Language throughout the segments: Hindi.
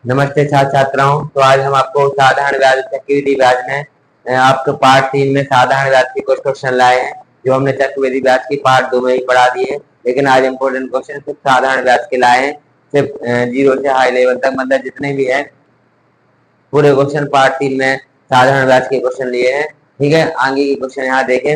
नमस्ते छात्र छात्राओं। तो आज हम आपको साधारण ब्याज चक्रवृद्धि ब्याज में आपके पार्ट 3 में साधारण ब्याज के कुछ क्वेश्चन लाए हैं, जो हमने चक्रवृद्धि ब्याज की पार्ट 2 में ही पढ़ा दिए। लेकिन आज इंपॉर्टेंट क्वेश्चन सिर्फ साधारण ब्याज के लाए हैं, सिर्फ 0 से हाई लेवल तक, मतलब जितने भी है पूरे क्वेश्चन पार्ट 3 में साधारण ब्याज के क्वेश्चन लिए हैं। ठीक है, आगे के क्वेश्चन यहाँ देखें।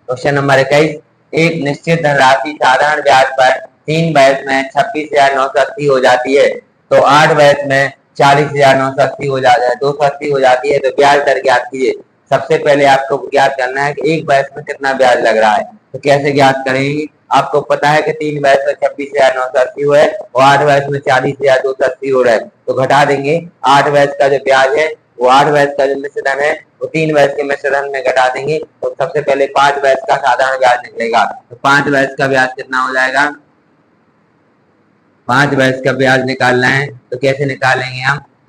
क्वेश्चन नंबर 21, एक निश्चित धनराशि साधारण ब्याज पर 3 बैच में 26,980 हो जाती है, तो 8 बैच में 40,980 हो जाता है, 280 हो जाती है, तो ब्याज दर ज्ञात कीजिए। सबसे पहले आपको ज्ञात करना है कि एक बैच में कितना ब्याज लग रहा है। तो कैसे ज्ञात करेंगे? आपको पता है कि 3 बैच में 26,980 हुआ है और 8 बैच में 40,280 हो रहा है, तो घटा देंगे। 8 बैच का जो ब्याज है वो 8 बैच का जो मिश्रधन है वो 3 बैच के मिश्रधन में घटा देंगे। तो सबसे पहले 5 बैच का साधारण ब्याज निकलेगा। तो 5 बैच का ब्याज कितना हो जाएगा? 5 बैच का ब्याज निकालना है तो कैसे निकालेंगे?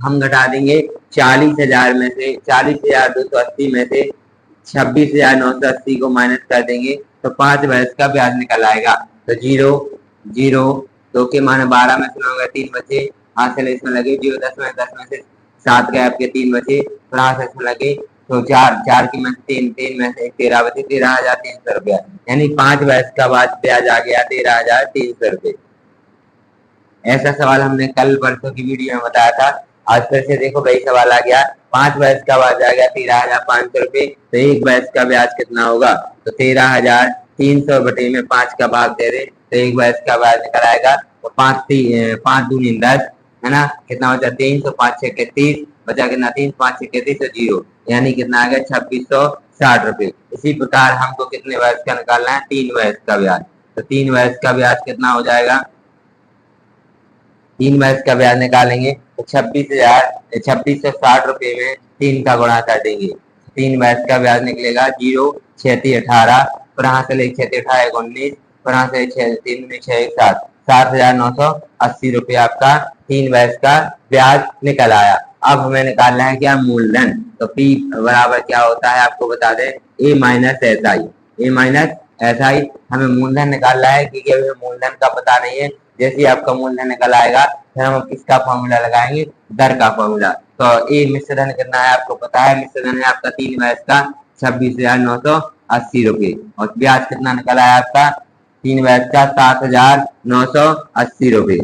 हम घटा देंगे 40,000 में से 40,280 में से 26,980 को माइनस कर देंगे, तो 5 बैच का ब्याज निकल आएगा। तो 0 0 2 के मान 12 में से होगा 3 बचे, हाथ से इसमें लगे 0, 10 में से 7 गए आपके 3 बचे, फिर हाथ से इसमें लगे तो 4 की में से 3 में से 13 बचे, 13,300 रुपया। यानी 5 बैच का ब्याज आ गया 13,300 रुपये। ऐसा सवाल हमने कल परसों की वीडियो में बताया था। आज फिर से देखो वही सवाल आ गया। 5 बैच का ब्याज आ गया 13,500 रुपये, तो एक बैच का ब्याज कितना होगा? तो 13,300 बटे में 5 का भाग दे दे तो एक बैच का ब्याज निकल आएगा। तो 5 दूनी 10 है ना, कितना बचा? 300, 5 6 31, बचा कितना? 3 5 6 31 तो 0, यानी कितना आ गया? 2660 रुपये। इसी प्रकार हमको कितने बैच का निकालना है? 3 बैच का ब्याज। तो 3 बैच का ब्याज कितना हो जाएगा? 3 बैच का ब्याज निकालेंगे तो 26,60 रुपये में 3 का गुणा कर देंगे। 3 बैच का ब्याज निकलेगा 0 6 18, फिर यहाँ से ले 6 18 19, फिर यहाँ से 3 6 7, 7,980 रुपये आपका 3 बैच का ब्याज निकल आया। अब हमें निकालना है क्या? मूलधन। तो P बराबर क्या होता है आपको बता दें, A minus S I. A minus S I हमें मूलधन निकालना है, क्योंकि अभी मूलधन का पता नहीं है। जैसे ही आपका मूलधन निकल आएगा फिर हम किसका फॉर्मूला लगाएंगे? दर का फॉर्मूला। तो ए मिश्रधन कितना है आपको पता है? मिश्रधन है आपका 3 बैच का 26,980 रुपये, और ब्याज कितना निकला है आपका? 3 बैच का 7,980 रुपये।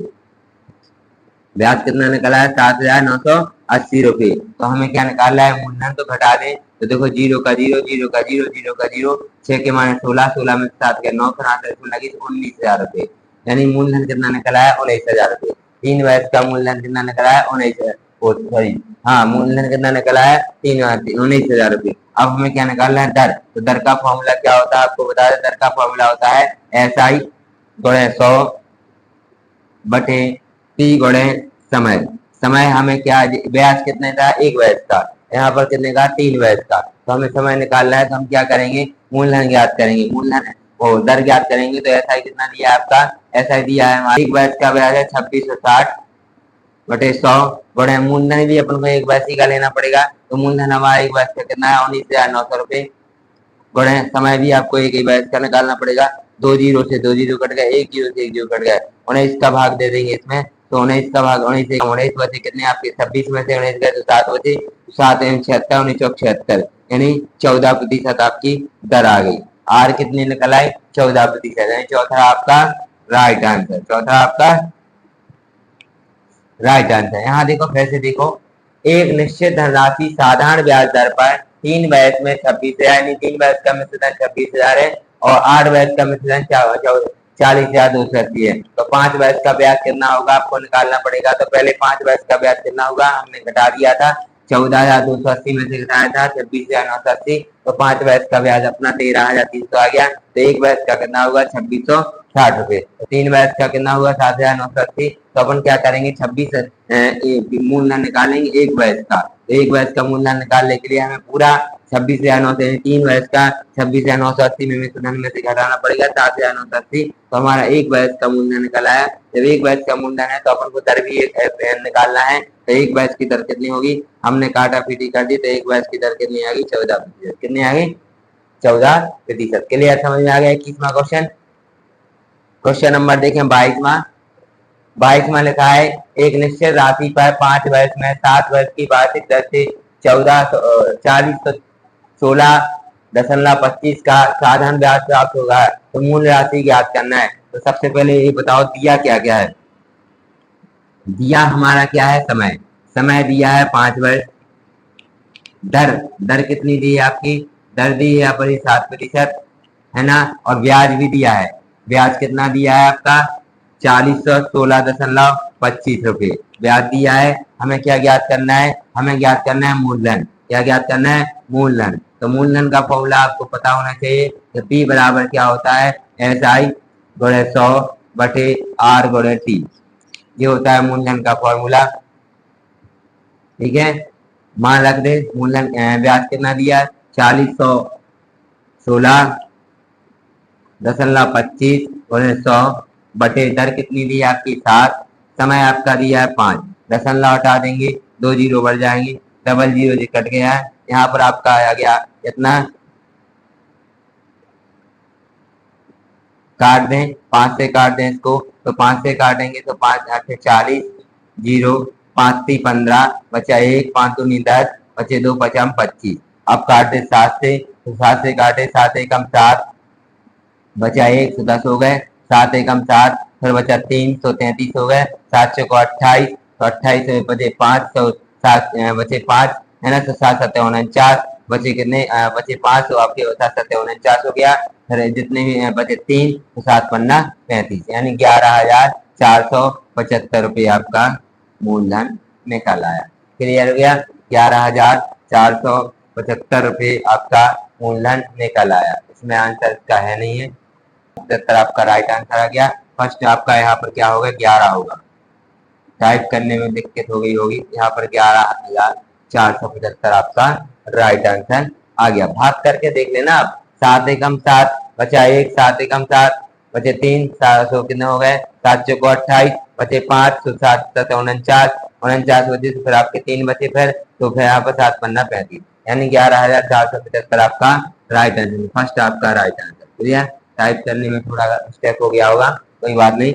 ब्याज कितना निकला है? 7,980 रुपये। तो हमें क्या निकालना है? मूलधन तो घटा दें। तो देखो 0 का 0, 0 का 0, 0 का 0, 6 के माने 16, 16 में 7 के 9, फिर लगी 19,000 रुपये। यानी मूलधन कितना निकला है? 19,000 रुपये। 3 बैच का मूलधन कितना निकला है? 19,000, सॉरी, हाँ, मूलधन कितना निकला है? 19,000 रुपये। अब हमें क्या निकालना है? दर। तो दर का फॉर्मूला क्या होता है आपको बता दें। दर का फॉर्मूला होता है SI गुणे 100 बटे P गुणे समय। समय हमें क्या? ब्याज कितने का? एक बैच का। यहाँ पर कितने का? 3 बैच का। तो हमें समय निकालना है, तो हम क्या करेंगे? मूलधन ज्ञात करेंगे। मूलधन वो दर ज्ञात करेंगे। तो SI कितना दिया आपका? SI दिया है एक बैच का ब्याज है 2660 बटे 100 गुणे मूलधन भी अपन को एक बैच का लेना पड़ेगा। तो मूलधन हमारा एक बैच का कितना है? 19,900 रुपये गुणे समय भी आपको एक ही बैच का निकालना पड़ेगा। 2 जीरो से 2 जीरो कट गए, 1 जीरो से 1 जीरो कट गए, 19 का भाग दे देंगे इसमें। तो 19 का भाग 19 बचे कितने आपके? 26 में से 19 गए तो 7 बचे, 7 76, 19 76, यानी 14% आपकी दर आ गई। आर कितनी निकल आई? 14%, यानी चौथा आपका राइट आंसर। चौथा आपका राइट आंसर। यहाँ देखो, फिर से देखो, एक निश्चित धनराशि साधारण ब्याज दर पर 3 बैच में 26,000, यानी 3 बैच का मिश्रधन 26,000 है और 8 बैच का मिश्रधन 40,280 है। तो 5 बैच का ब्याज कितना होगा आपको निकालना पड़ेगा। तो पहले 5 बैच का ब्याज कितना होगा हमने घटा दिया था, 14,280 में से घटाया था 26,980, तो 5 बैच का ब्याज अपना 13,300 आ गया। तो एक बैच का कितना होगा? 2660 रुपये। तो 3 बैच का कितना हुआ? 7,980। तो अपन क्या करेंगे? 26 मूलधन निकालेंगे एक बैच का। तो एक बैच का मूलधन निकालने के लिए हमें पूरा 26,900, 3 बैच का 26,980 में मिश्रधन में से घटाना पड़ेगा 7,980। तो हमारा एक बैच का मूलधन निकला है। जब एक बैच का मूलधन है तो अपन को दर भी निकालना है। तो एक बैच की दर कितनी होगी? हमने काटा पीटी कर दी, तो एक बैच की दर कितनी आ गई? 14%। कितनी आ गई? 14%। क्लियर? समझ में आ गया? 21वां क्वेश्चन। क्वेश्चन नंबर देखें 22वां। 22 में लिखा है एक निश्चित राशि पर 5 वर्ष में 7 वर्ष की वार्षिक दर से 4016.25 का साधारण ब्याज प्राप्त होगा, तो मूल राशि ज्ञात करना है। तो सबसे पहले ये बताओ दिया क्या क्या है। दिया हमारा क्या है, समय। समय दिया है 5 वर्ष। दर, दर कितनी दी है आपकी, दर दी है यहाँ पर 7% है ना, और ब्याज भी दिया है। ब्याज कितना दिया है आपका 4016.25 रुपये ब्याज दिया है। हमें क्या ज्ञात करना है, हमें ज्ञात करना है मूलधन। क्या ज्ञात करना है, मूलधन। तो मूलधन का फॉर्मूला आपको पता होना चाहिए कि P बराबर क्या होता है, SI गुणे 100 बटे R गुणे T। ये होता है मूलधन का फॉर्मूला। ठीक है, मान रख दे मूलधन ब्याज कितना दिया है 4016.25 गुणे 100 बटे दर कितनी दी है आपकी 7, समय आपका दिया है 5, दशमलव हटा देंगे 2 जीरो बढ़ जाएंगे, डबल जीरो जो कट गया है, यहाँ पर आपका आ गया कितना, काट दें 5 से काट दें इसको, तो 5 से काटेंगे तो 5 8 40, जीरो 5 3 15 बचा 1, 5 2 10 बचे 2 5 25। अब काटे 7 से, तो 7 से काटे 7 एकम 7 बचा 1 तो 10 हो गए, 7 एकम 7 फिर बचा 3 तो 33 हो गए, 7 चौको 28 तो 28 में बचे 5 तो 7 बचे 5 है ना, तो 7 7 49 बचे कितने बचे 5 तो आपके 7 7 49 हो गया। फिर जितने भी बचे 3 तो 7 पन्ना 35 यानी 11,475 रुपये आपका मूलधन निकल आया। क्लियर हो गया, 11,475 रुपये आपका मूलधन निकल आया। इसमें आंसर इसका है नहीं है, 75 आपका राइट आंसर आ गया। फर्स्ट आपका यहाँ पर क्या होगा 11 होगा, टाइप करने में दिक्कत हो गई होगी, यहाँ पर 11,475 आपका राइट आंसर आ गया। भाग करके देख लेना आप, 7 एकम 7 बचा 1, 7 एकम 7 बचे 3, 700 कितने हो गए, 7 चौको 28 बचे 5 तो 7 7 49 बचे, तो फिर आपके 3 बचे फिर, तो फिर यहाँ पर 7 पन्ना 35 यानी 11,475 आपका राइट आंसर, फर्स्ट आपका राइट आंसर। क्लियर, टाइप करने में थोड़ा स्टेप हो गया होगा, कोई बात नहीं।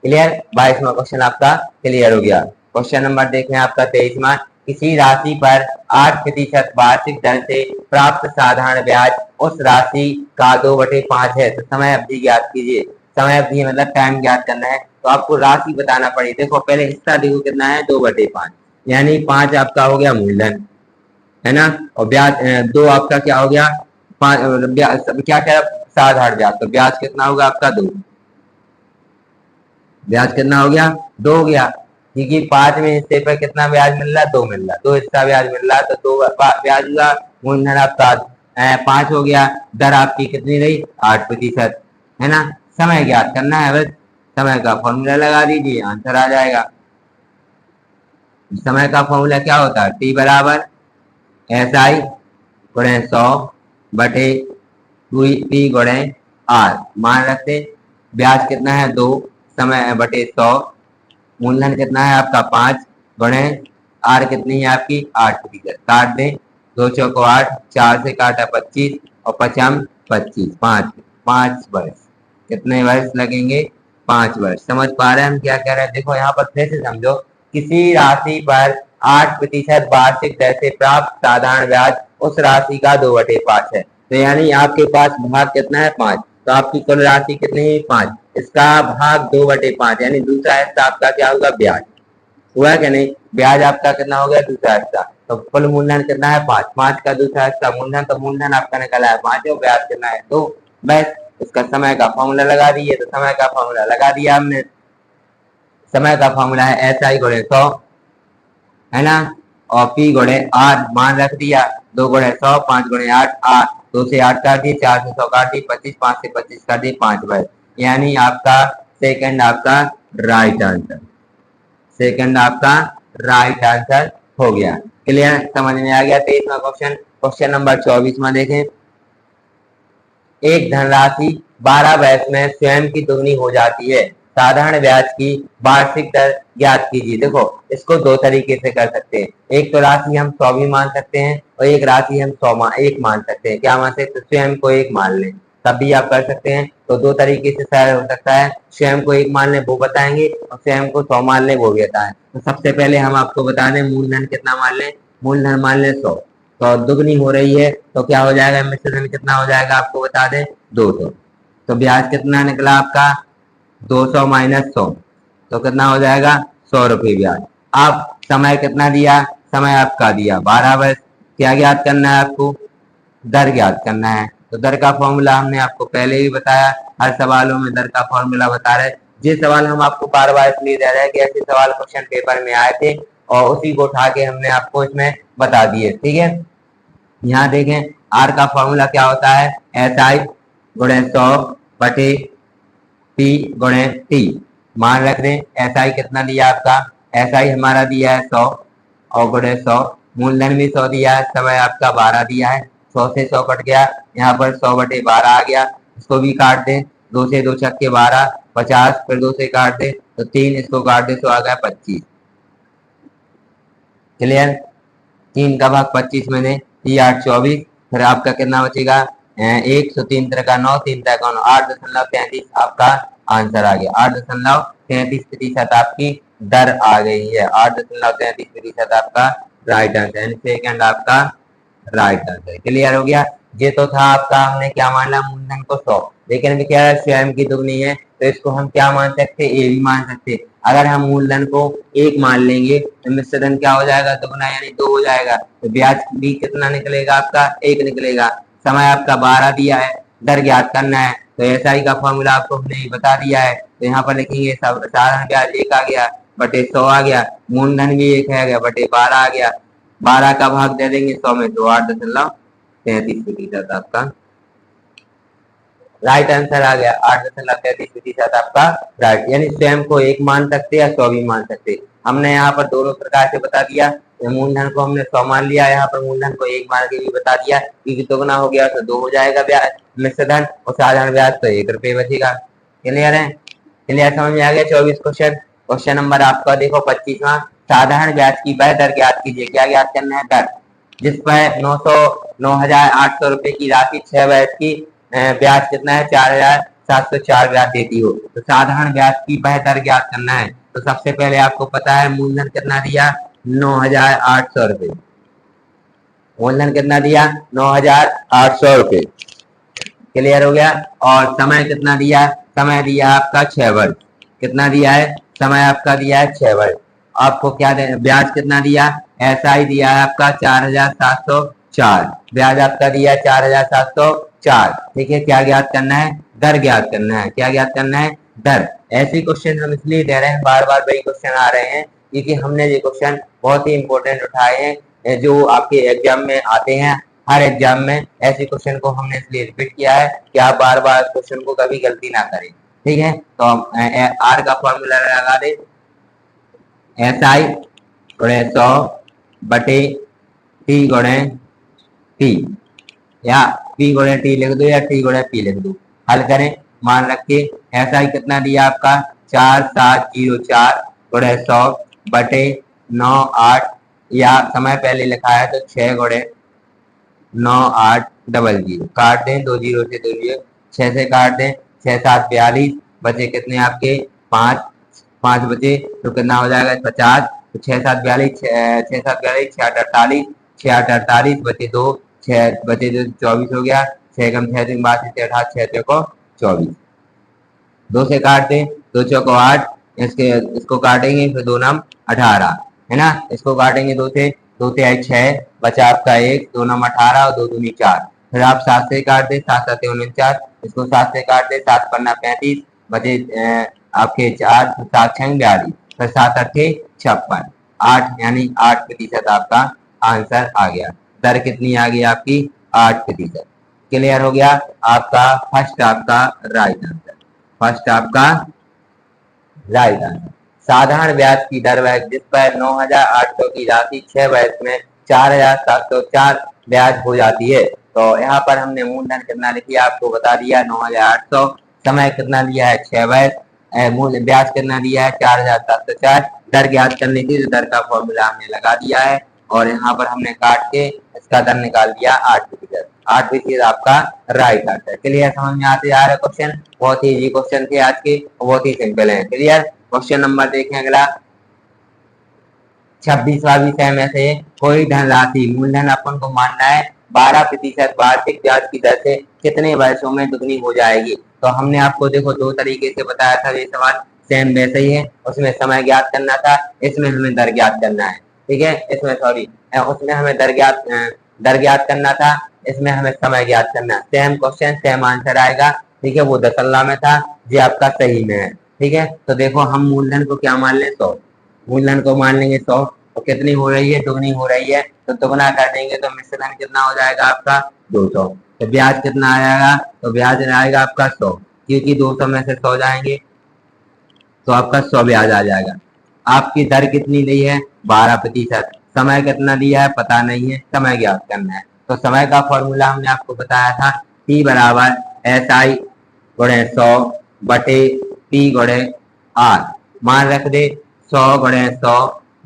क्लियर, 22वां क्वेश्चन आपका क्लियर हो गया। क्वेश्चन नंबर देखें आपका 23वां, किसी राशि पर 8% वार्षिक दर से प्राप्त साधारण ब्याज उस राशि का 2/5 है, तो समय अवधि ज्ञात कीजिए। समय अवधि मतलब टाइम ज्ञात करना है, तो आपको राशि बताना पड़ेगी। देखो पहले हिस्सा देखो कितना है 2/5 यानी 5 आपका हो गया मूलधन है ना, और ब्याज 2 आपका क्या हो गया 5 क्या क्या साधारण ब्याज, तो ब्याज कितना होगा आपका 2, ब्याज कितना हो गया 2 हो गया, क्योंकि 5वें हिस्से पर कितना ब्याज मिल रहा है 2 मिल रहा है, 2 हिस्सा ब्याज मिल रहा है तो 2 ब्याज हुआ, मूलधन आपका 5 हो गया, दर आपकी कितनी रही 8% है ना। समय ज्ञात करना है, बस समय का फॉर्मूला लगा दीजिए आंसर आ जाएगा। समय का फॉर्मूला क्या होता है, T बराबर SI गुणे 100 बटे 2P गुणे R, मान रखते ब्याज कितना है 2, समय बटे 100, मूलधन कितना है आपका 5 गुणे R कितनी है आपकी 8%, काट दें 2 चौको 8, 4 से काटा 25 और 5 25 5 वर्ष, कितने वर्ष लगेंगे 5 वर्ष। समझ पा रहे हैं हम क्या कह रहे हैं, देखो यहाँ पर फिर से समझो, किसी राशि पर 8% वार्षिक दर से प्राप्त साधारण ब्याज उस राशि का 2/5 है, तो यानी आपके पास भाग कितना है 5, तो आपकी कुल राशि कितनी है 5, इसका भाग 2/5 यानी दूसरा हिस्सा आपका क्या होगा ब्याज, हुआ क्या नहीं, ब्याज आपका कितना हो गया दूसरा हिस्सा, तो कुल मूलधन कितना है 5, 5 का दूसरा हिस्सा मूलधन, तो मूलधन आपका निकला है 5 और ब्याज कितना है 2, बस इसका समय का फॉर्मूला लगा दिए, तो समय का फॉर्मूला लगा दिया हमने। समय का फॉर्मूला है SI गुणे 100 है ना, और P गुणे R मान रख दिया, 2 गुणे 100 5 गुणे 8 8, 2 से 8 काट दिए, 4 से 100 काट दिए, 25 5 से 25 काट दिए, 5 वर्ष, यानी आपका सेकंड आपका राइट आंसर, सेकंड आपका राइट आंसर हो गया। क्लियर, समझ में आ गया। 23वां क्वेश्चन, क्वेश्चन नंबर 24 में देखें, एक धनराशि 12 वर्ष में स्वयं की दुगनी हो जाती है, साधारण ब्याज की वार्षिक दर ज्ञात कीजिए। देखो इसको दो तरीके से कर सकते हैं, एक तो राशि हम 100 भी मान सकते हैं और एक राशि हम 100 1 मान सकते हैं। क्या मान सकते, स्वयं को 1 मान लें, तब भी आप कर सकते हैं। तो दो तरीके से शायद हो सकता है, स्वयं को एक मान लें वो बताएंगे और स्वयं को 100 मान लें वो भी बताएं। तो सबसे पहले हम आपको बता दें, मूलधन कितना मान लें, मूलधन मान लें 100, तो दुगनी हो रही है तो क्या हो जाएगा, मिश्र धन कितना हो जाएगा आपको बता दें 200। तो ब्याज कितना निकला आपका 200 माइनस 100, तो कितना हो जाएगा 100 रुपये ब्याज। अब समय कितना दिया, समय आपका दिया 12 वर्ष। क्या ज्ञात करना है आपको, दर ज्ञात करना है। तो दर का फॉर्मूला हमने आपको पहले ही बताया, हर सवालों में दर का फॉर्मूला बता रहे। ये सवाल हम आपको बार बार इसलिए दे रहे हैं कि ऐसे सवाल क्वेश्चन पेपर में आए थे और उसी को उठा के हमने आपको इसमें बता दिए। ठीक है, यहाँ देखें आर का फॉर्मूला क्या होता है, SI गुणे 100 बटे P गुणे T। मान रख दें SI कितना दिया आपका, SI हमारा दिया है 100 और गुणे 100, मूलधन भी 100 दिया है, समय आपका 12 दिया है, 100 से 100 कट गया, यहाँ पर 100 बटे 12 आ गया, इसको भी काट दें, 2 से 2 छक्के 12, 50, फिर 2 से काट दे तो 3, इसको काट दे तो आ गया 25। क्लियर, 3 का भाग 25 में दें, 8 24, फिर आपका कितना बचेगा 1, 3 का 9, 3 का 9, 8.33 आपका आंसर आ गया। 8.33% आपकी दर आ गई है, 8.33% आपका राइट आंसर, सेकंड आपका राइट आंसर। क्लियर हो गया, ये तो था आपका, हमने क्या माना मूलधन को 100, लेकिन अभी क्या है स्वयं की दुगनी है तो इसको हम क्या मान सकते, ए भी मान सकते। अगर हम मूलधन को 1 मान लेंगे तो मिश्र धन क्या हो जाएगा, दुगना यानी 2 हो जाएगा, तो ब्याज भी कितना निकलेगा आपका 1 निकलेगा। समय आपका 12 दिया है, दर ज्ञात करना है, तो SI का फॉर्मूला आपको हमने बता दिया है, तो यहाँ पर लिखेंगे साधारण ब्याज 1 आ गया बटे 100 आ गया, मूलधन भी 1 है गया बटे 12 आ गया, 12 का भाग दे देंगे 100 में तो 8.33% आपका राइट आंसर आ गया। 8.33% आपका राइट, यानी स्वयं को 1 मान सकते या 100 भी मान सकते। हमने यहाँ पर दोनों प्रकार से बता दिया, मूलधन को हमने 100 मान लिया, यहाँ पर मूलधन को 1 मान के भी बता दिया, क्योंकि दोगुना हो गया तो 2 हो जाएगा ब्याज मिश्र धन और साधारण ब्याज तो 1 रुपये बचेगा। क्लियर है, क्लियर समझ में आ गया। 24 क्वेश्चन, क्वेश्चन नंबर आपका देखो 25वां, साधारण ब्याज की वह दर ज्ञात कीजिए। क्या ज्ञात करना है, दर जिस पर 9,800 रुपए की राशि 6 वर्ष की ब्याज कितना है 4,704 ब्याज देती हो, तो साधारण ब्याज की वह दर ज्ञात करना है। तो सबसे पहले आपको पता है मूलधन कितना दिया 9,800 रुपए, मूलधन कितना दिया 9,800 रुपए। क्लियर हो गया, और समय कितना दिया, समय दिया आपका 6 वर्ष, कितना दिया है समय आपका दिया है 6 वर्ष। आपको क्या देना, ब्याज कितना दिया, SI दिया है आपका 4,704, ब्याज आपका दिया है 4,704। ठीक है, क्या ज्ञात करना है, दर ज्ञात करना है। क्या ज्ञात करना है, दर। ऐसे क्वेश्चन हम इसलिए दे रहे हैं, बार बार वही क्वेश्चन आ रहे हैं क्योंकि हमने ये क्वेश्चन बहुत ही इंपॉर्टेंट उठाए हैं जो आपके एग्जाम में आते हैं। हर एग्जाम में ऐसे क्वेश्चन को हमने इसलिए रिपीट किया है कि आप बार बार क्वेश्चन को कभी गलती ना करें। ठीक है, तो हम आर का फॉर्मूला लगा दे, SI गुणे 100 बटे T गुणे P, या P गुणे T लिख दो या T गुणे P लिख दो, हल करें। मान रखिए SI कितना दिया आपका 4704 गुणे 100 बटे 98, या समय पहले लिखा है तो 6 गुणे 9800, काट दें 2 जीरो से 2 जीरो, 6 से काट दें 6 7 42, बचे कितने आपके 5, 5 बचे तो कितना हो जाएगा 50, तो 6 7 42, 6 7 42, 6 8 48, 6 8 48 बचे 2, 6 बचे 2 24 हो गया, 6 कम 6 दिन बाद 28, 6 को 24, 2 से काट दें 2 चौको 8, इसको काटेंगे फिर 2 नाम 18 है ना, इसको काटेंगे 2 से, 2 से आए 6, बचा आपका 1, 2 नाम 18 और 2 दूनी 4, फिर आप 7 से काट दे 7 7 49, इसको 7 से काट दे 7 पन्ना 35, बचे आपके 4, 7 6 42, फिर 7 8 56, 8 यानी 8% आपका आंसर आ गया। दर कितनी आ गई आपकी 8%। क्लियर हो गया, आपका फर्स्ट आपका राइट आंसर, फर्स्ट आपका राइट आंसर। साधारण ब्याज की दर वह जिस पर 9,800 की राशि 6 वर्ष में 4,704 ब्याज हो जाती है। तो यहाँ पर हमने मूलधन कितना लिखा आपको बता दिया 9,800, समय कितना दिया है 6 वर्ष, मूल ब्याज कितना दिया है 4,704, दर ज्ञात करने की दर का फॉर्मूला हमने लगा दिया है। और यहाँ पर हमने काट के इसका दर निकाल दिया 8%। 8% आपका राइट आंसर। क्लियर, समझ में आते जा रहा है क्वेश्चन? बहुत ही इजी क्वेश्चन थे आज के, बहुत ही सिंपल है। क्लियर। क्वेश्चन नंबर देखें अगला। 26वां विषय में से कोई धनराशि मूलधन अपन को मानना है 12% वार्षिक ब्याज की दर से कितने वर्षों में दुगनी हो जाएगी। तो हमने आपको देखो दो तरीके से बताया था, ये सवाल सेम वैसे ही है। उसमें समय ज्ञात करना था, इसमें हमें दर ज्ञात करना है। ठीक है, इसमें सॉरी उसमें हमें दर ज्ञात करना था, इसमें हमें समय ज्ञात करना है। सेम क्वेश्चन सेम आंसर आएगा। ठीक है, वो दशल्ला में था, ये आपका सही में है। ठीक है, तो देखो हम मूलधन को क्या मान लें 100, मूलधन को मान लेंगे 100। तो कितनी हो रही है, दुगनी हो रही है, तो दुगना कर देंगे तो मिश्र धन कितना हो जाएगा आपका 200। तो ब्याज कितना आएगा, तो ब्याज आएगा आपका 100, क्योंकि 200 में से 100 जाएंगे तो आपका 100 ब्याज आ जाएगा। आपकी दर कितनी दी है 12%। समय कितना दिया है पता नहीं है, समय ज्ञात करना है। तो समय का फॉर्मूला हमने आपको बताया था, T बराबर SI गुणे 100 बटे P गुणे R। मान रख दे 100 गुणे 100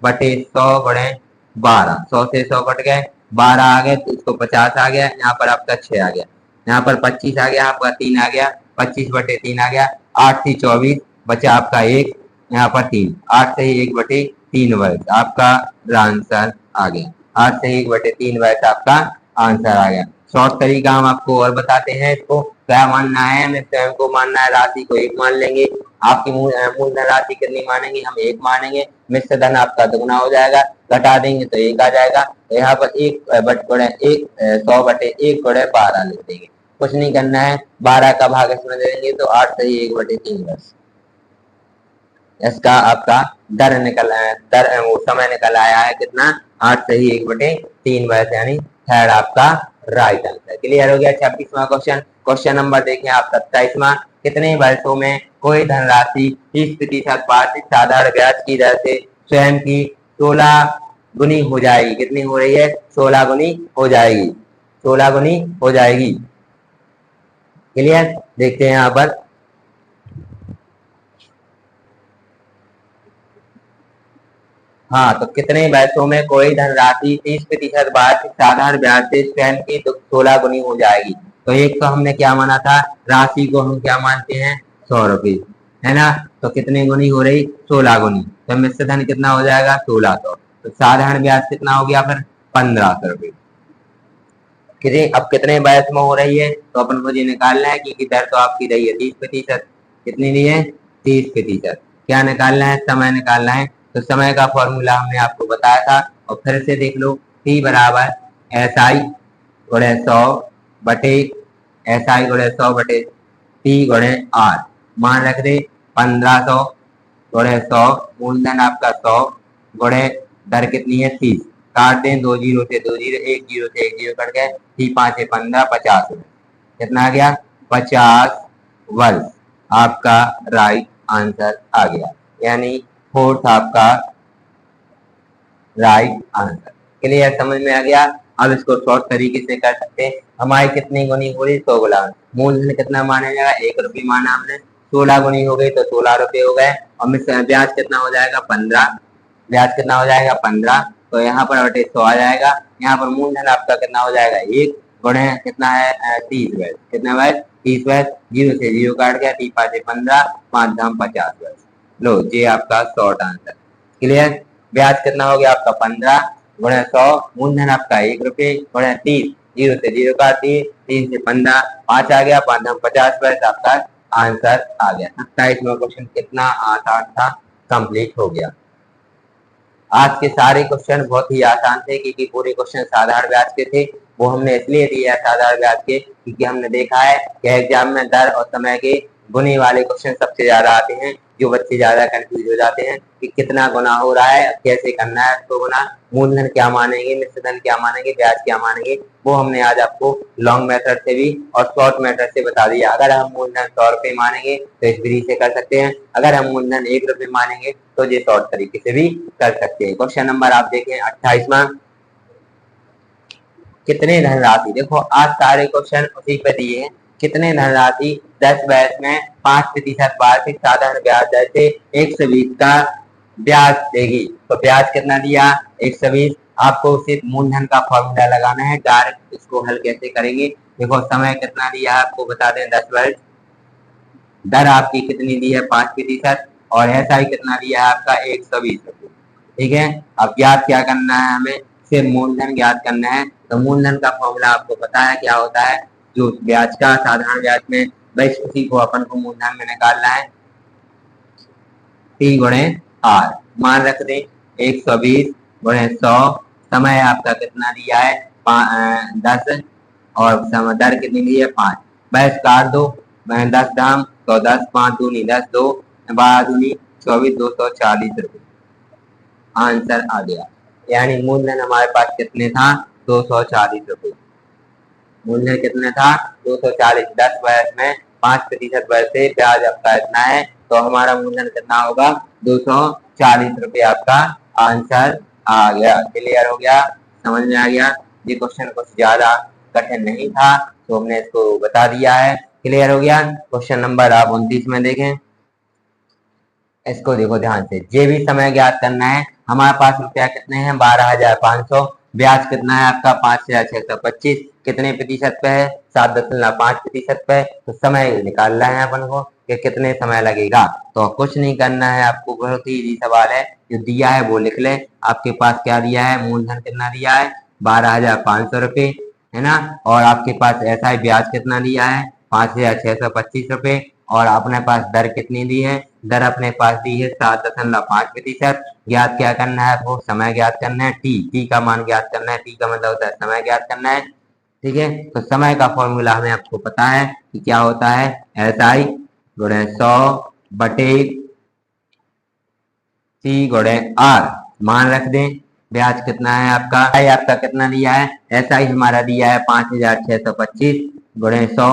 बटे 100 गुणे 12। 100 से 100 कट गए, 12 आ गए तो इसको 50 आ गया, यहाँ पर आपका 6 आ गया, यहाँ पर 25 आ गया, आपका 3 आ गया, 25 बटे 3 आ गया, 8 से 24 बचा आपका 1, यहाँ पर 3, 8 से ही 1 बटे 3 वर्ष आपका आंसर आ गया। 8 से 1 बटे 3 वर्ष आपका आंसर आ गया। शॉर्ट तरीका हम आपको और बताते हैं, इसको क्या मानना है, हमें स्वयं को मानना है, राशि को 1 मान लेंगे। आपकी मूलधन राशि कितनी मानेंगे, हम 1 मानेंगे। मिश्र धन आपका दुगना हो जाएगा, घटा देंगे तो 1 आ जाएगा। तो यहाँ पर 1 बटे 100 बटे 1 गुणे 12 लिख देंगे। कुछ नहीं करना है, 12 का भाग इसमें देंगे तो 8 से ही 1 बटे 3 वर्ष। इसका आपका दर निकल आया, दर वो समय निकल आया है कितना, 8 से ही 1 बटे 3 वर्ष, यानी थर्ड आपका राइट आंसर। क्लियर हो गया। 26वां क्वेश्चन। क्वेश्चन नंबर देखें आप 27वां। कितने वर्षों में कोई धनराशि 30% वार्षिक साधारण ब्याज की दर से स्वयं की 16 गुनी हो जाएगी। कितनी हो रही है, 16 गुनी हो जाएगी, 16 गुनी हो जाएगी। क्लियर, देखते हैं यहाँ पर। हाँ, तो कितने वर्षों में कोई धनराशि 30% वार्षिक साधारण ब्याज से स्वयं की 16 गुनी हो जाएगी। तो एक तो हमने क्या माना था, राशि को हम क्या मानते हैं 100 रुपये, है ना। तो कितनी गुनी हो रही, 16 गुनी। तो मिश्र धन कितना हो जाएगा 1600। तो साधारण ब्याज कितना हो गया फिर 1500 रुपये। अब कितने वर्ष में हो रही है, तो अपन मुझे निकालना है, क्योंकि दर तो आपकी रही है 30%। कितनी दी है 30%। क्या निकालना है, समय निकालना है। तो समय का फॉर्मूला हमने आपको बताया था, और फिर से देख लो, T बराबर SI गुणे 100 बटे SI गुणे 100 बटे P गुणे R। मान रख दे 1500 गुणे 100, मूलधन आपका 100 गुणे दर कितनी है 30। काट दें, 2 जीरो से 2 जीरो, 1 जीरो से 1 जीरो कट गए, 3 5 15, 50। कितना आ गया 50 वर्ष आपका राइट आंसर आ गया, यानी फोर्थ आपका राइट आंसर। क्लियर, समझ में आ गया। अब इसको शॉर्ट तरीके से कर सकते हैं। हमारी कितनी गुनी हो रही, 100 गुना। मूलधन कितना माना जाएगा, 1 रुपये माना हमने, 16 गुनी हो गई तो 16 रुपये हो गए। और ब्याज कितना हो जाएगा 15, ब्याज कितना हो जाएगा 15। तो यहाँ पर बटे 100 आ जाएगा। यहाँ पर मूलधन आपका कितना हो जाएगा 1 गुणे कितना है 30 वर्ष। कितना वर्ष 30 वर्ष, जीरो से जीरो काट गया, 3 5 15, 5 दाम 50 वर्ष। लो, ये आपका शॉर्ट आंसर। क्लियर। ब्याज कितना हो गया आपका 15 गुणे 100, मूलधन आपका 1 रुपये गुणे 30, जीरो से जीरो काट दिए, 3 से 15, 5 आ गया, 5 दाम 50 वर्ष आपका आंसर आ गया। 27वां क्वेश्चन कितना आसान था, कंप्लीट हो गया। आज के सारे क्वेश्चन बहुत ही आसान थे, क्योंकि पूरे क्वेश्चन साधारण ब्याज के थे। वो हमने इसलिए दिया साधारण ब्याज के, क्योंकि हमने देखा है कि एग्जाम में दर और समय के गुने वाले क्वेश्चन सबसे ज्यादा आते हैं, जो बच्चे ज्यादा कंफ्यूज हो जाते हैं कि कितना गुना हो रहा है, कैसे करना है उसको गुना, मूलधन क्या मानेंगे, मिश्र धन क्या मानेंगे, ब्याज क्या मानेंगे, वो हमने आज आपको लॉन्ग मेथड से भी और शॉर्ट मेथड से बता दिया। अगर हम मूलधन 100 रुपये मानेंगे तो इस विधि से कर सकते हैं, अगर हम मूलधन 1 रुपये मानेंगे तो ये शॉर्ट तरीके से भी कर सकते हैं। क्वेश्चन नंबर आप देखें 28वां। कितने धनराशि, देखो आज सारे क्वेश्चन उसी पे दिए हैं। कितने धनराशि 10 वर्ष में 5% वार्षिक साधारण ब्याज दर से 120 का ब्याज देगी। तो ब्याज कितना दिया 120, आपको सिर्फ मूलधन का फॉर्मूला लगाना है। डायरेक्ट इसको हल कैसे करेंगे, देखो समय कितना दिया है आपको बता दें 10 वर्ष, दर आपकी कितनी दी है 5%, और एसआई कितना दिया है आपका 120 रुपये। ठीक है, अब ज्ञात क्या करना है, हमें सिर्फ मूलधन ज्ञात करना है। तो मूलधन का फॉर्मूला आपको पता है क्या होता है, जो ब्याज का साधारण ब्याज में बस उसी को अपन को मूलधन में निकालना है, टी गुणे आर। मान रख दें 120 गुणे 100, समय आपका कितना दिया है 10, और दर कितनी दी है 5। बस काट दो, 10 दाम तो 10, 5 दूनी 10, 2 12 दूनी 24, 240 रुपये आंसर आ गया। यानी मूलधन हमारे पास कितने था 240 रुपये। मूलधन कितना था 240, 10 वर्ष में 5% वर्ष से ब्याज आपका इतना है, तो हमारा मूलधन कितना होगा 240 रुपये। आपका आंसर आ गया। क्लियर हो गया, समझ में आ गया। ये क्वेश्चन कुछ ज्यादा कठिन नहीं था, तो हमने इसको बता दिया है। क्लियर हो गया। क्वेश्चन नंबर आप 29 में देखें, इसको देखो ध्यान से। जे भी समय ज्ञात करना है, हमारे पास रुपया कितने हैं 12,500, ब्याज कितना है आपका 5,625, कितने प्रतिशत पे है 7.5% पे। तो समय निकालना है अपन को कि कितने समय लगेगा। तो कुछ नहीं करना है आपको, बहुत ही इजी सवाल है, जो दिया है वो लिख ले। आपके पास क्या दिया है, मूलधन कितना दिया है 12,500 रुपये, है ना, और आपके पास ऐसा ही ब्याज कितना दिया है 5,625 रुपये, और अपने पास दर कितनी दी है, दर अपने पास दी है 7.5%। ज्ञात क्या करना है आपको, समय ज्ञात करना है, टी का मान ज्ञात करना है। टी का मतलब होता है समय ज्ञात करना है। ठीक है, तो समय का फॉर्मूला हमें आपको पता है कि क्या होता है, SI गुणे 100 बटे टी गुणे आर। मान रख दें, ब्याज कितना है आपका, आपका कितना दिया है, SI हमारा दिया है 5,625 गुणे 100,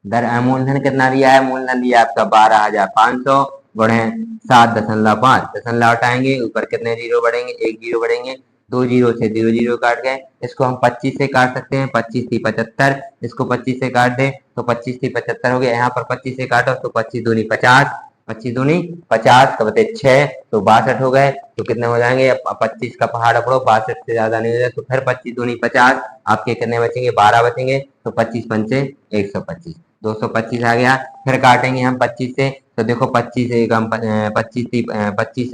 दर मूलधन कितना दिया है, मूलधन दिया आपका 12,500 गुणे 7.5, दशमलव हटाएंगे, ऊपर कितने जीरो बढ़ेंगे, एक जीरो बढ़ेंगे, 2 जीरो से 0 जीरो काट गए। इसको हम 25 से काट सकते हैं, 25 थी 75, इसको 25 से काट दे तो 25 थी 75 हो गया। यहाँ पर 25 से काटो तो 25 दूनी 50, 25 दूनी 50 का बते 6 तो 62 हो गए। तो कितने हो जाएंगे, 25 का पहाड़ पड़ो, 62 से ज्यादा नहीं हो जाए, तो फिर 25 दूनी 50, आपके कितने बचेंगे 12 बचेंगे, तो 25 पंचे 125, 225 आ गया। फिर काटेंगे हम 25 से, तो देखो 25 से हम 25 25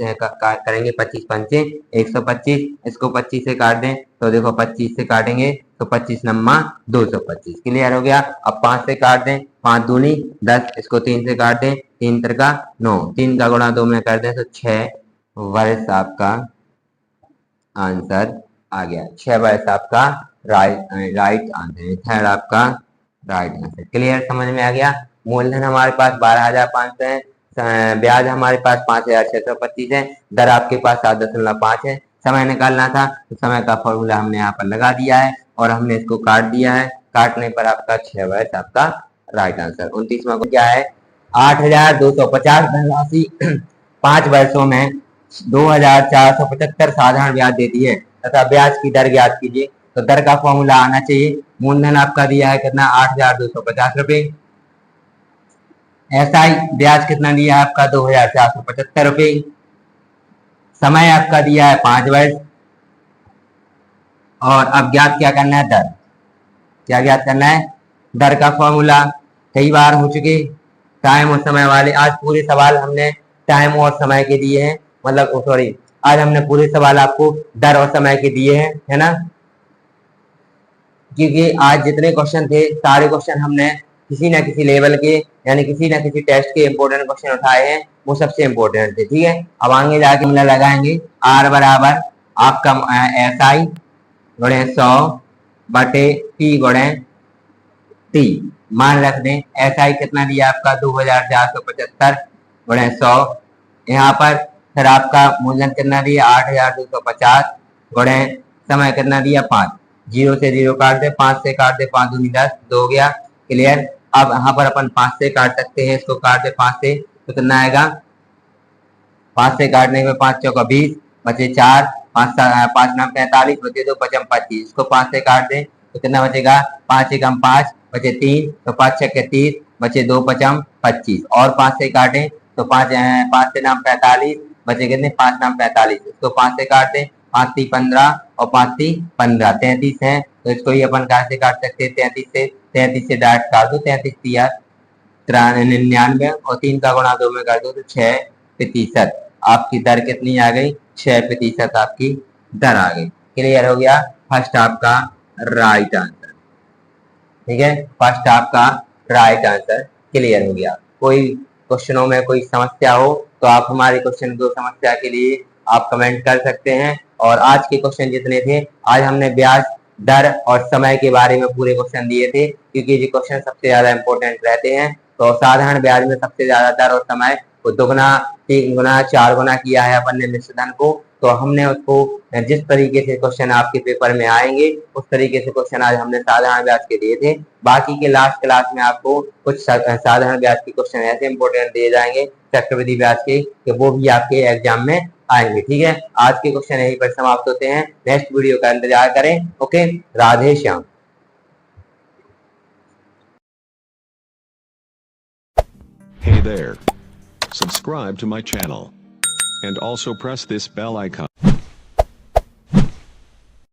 करेंगे, 25 पंचे 125, इसको 25 से काट दें तो देखो 25 से काटेंगे तो 25 नम्मा 225। क्लियर हो गया। अब 5 से काट दें, 5 दूनी 10, इसको 3 से काट दें, 3 तिरका 9, 3 का गुणा 2 में कर दें तो 6 वर्ष आपका आंसर आ गया। 6 वर्ष आपका राइट आंसर, थर्ड आपका राइट आंसर। क्लियर, समझ में आ गया। मूलधन हमारे पास 12,500 है, ब्याज हमारे पास 5,625 है, दर आपके पास 7.5 है। समय निकालना था तो समय का फॉर्मूला हमने यहाँ पर लगा दिया है, और हमने इसको काट दिया है। काटने पर आपका 6 वर्ष आपका राइट आंसर। 29वां को क्या है, 8,250 धनराशि 5 वर्षों में 2,475 साधारण ब्याज देती है तथा ब्याज की दर ज्ञात कीजिए। तो दर का फॉर्मूला आना चाहिए। मूलधन आपका दिया है कितना 8,250 रुपये, एसआई ब्याज कितना दिया है आपका 2,475 रुपये, समय आपका दिया है 5 वर्ष, और अब ज्ञात क्या करना है, दर। क्या ज्ञात करना है, दर का फॉर्मूला कई बार हो चुके, टाइम और समय वाले। आज पूरे सवाल हमने टाइम और समय के दिए हैं, मतलब सॉरी, आज हमने पूरे सवाल आपको दर और समय के दिए हैं, है ना, क्योंकि आज जितने क्वेश्चन थे सारे क्वेश्चन हमने किसी ना किसी लेवल के, यानी किसी ना किसी टेस्ट के इंपोर्टेंट क्वेश्चन उठाए हैं, वो सबसे इंपोर्टेंट थे। ठीक है, अब आगे जाके हमने लगाएंगे आर बराबर आपका SI गुणे 100 बटे टी गुणे टी। मान रख दें SI कितना दिया आपका 2,475 गुणे 100, यहाँ पर फिर आपका मूलधन कितना दिया 8,250 गुणे समय कितना दिया 5, 0 से 0 काट दे, 5 से काट दे, 5 दूनी 10, 2 हो गया। क्लियर। अब यहाँ पर अपन 5 से काट सकते हैं, इसको काट दे 5 से तो कितना आएगा, 5 से काटने में 5 चौका 20 बचे 4, 5 नाम 45 बचे 2 पचम 25, इसको 5 से काट दे तो कितना बचेगा, 5 एकम 5 बचे 3, तो 5 छक्के 30 बचे 2 पचम 25, और 5 से काटें तो 5 से नाम 45 बचे कितने, 5 नाम 45, इसको 5 से काट दें, 5 3 15 और 5 3 15 33 है, तो इसको ही अपन कहाँ से काट सकते हैं? 33 से डायरेक्ट काट दो। 33 तिया 99 और 3 का गुणा 2 में कर दो तो 6%। आपकी दर कितनी आ गई? 6% आपकी दर आ गई। क्लियर हो गया? फर्स्ट आपका राइट आंसर। ठीक है, फर्स्ट आपका राइट आंसर क्लियर हो गया। कोई क्वेश्चनों में कोई समस्या हो तो आप हमारे क्वेश्चन को समस्या के लिए आप कमेंट कर सकते हैं। और आज के क्वेश्चन जितने थे, आज हमने ब्याज दर और समय के बारे में पूरे क्वेश्चन दिए थे, क्योंकि ये क्वेश्चन सबसे ज्यादा इंपॉर्टेंट रहते हैं। तो साधारण ब्याज में सबसे ज्यादा दर और समय को 2 गुना 3 गुना 4 गुना किया है अपन ने मिश्र धन को। तो हमने उसको जिस तरीके से क्वेश्चन आपके पेपर में आएंगे उस तरीके से क्वेश्चन आज हमने साधारण ब्याज के दिए थे। बाकी के लास्ट क्लास में आपको कुछ साधारण ब्याज के क्वेश्चन ऐसे इंपॉर्टेंट दिए जाएंगे चक्रवृद्धि ब्याज के, कि वो भी आपके एग्जाम में आएंगे। ठीक है, आज के क्वेश्चन यहीं पर समाप्त होते हैं। नेक्स्ट वीडियो का इंतजार करें। Okay, Radhe Shyam. Hey there. Subscribe to my channel. And also press this bell icon.